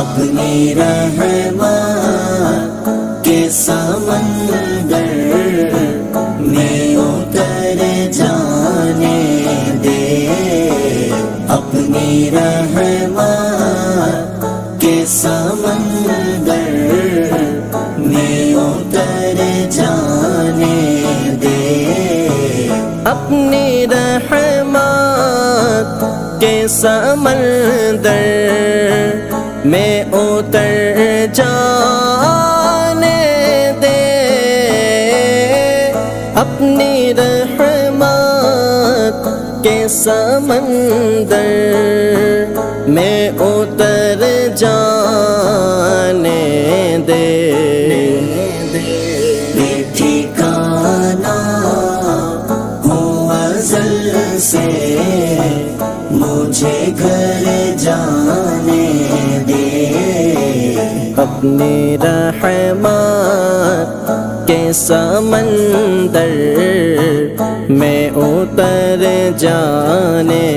اپنی رحمت کے سمندر میں اتر جانے دے، اپنی رحمت کے سمندر میں اتر جانے دے، اپنی رحمت کے سمندر میں اتر جانے دے، اپنی رحمت کے سمندر میں اتر جانے دے، ٹھکانا ہوں ازل سے مجھے گھر جانے دے، اپنی رحمت کے سمندر میں اتر جانے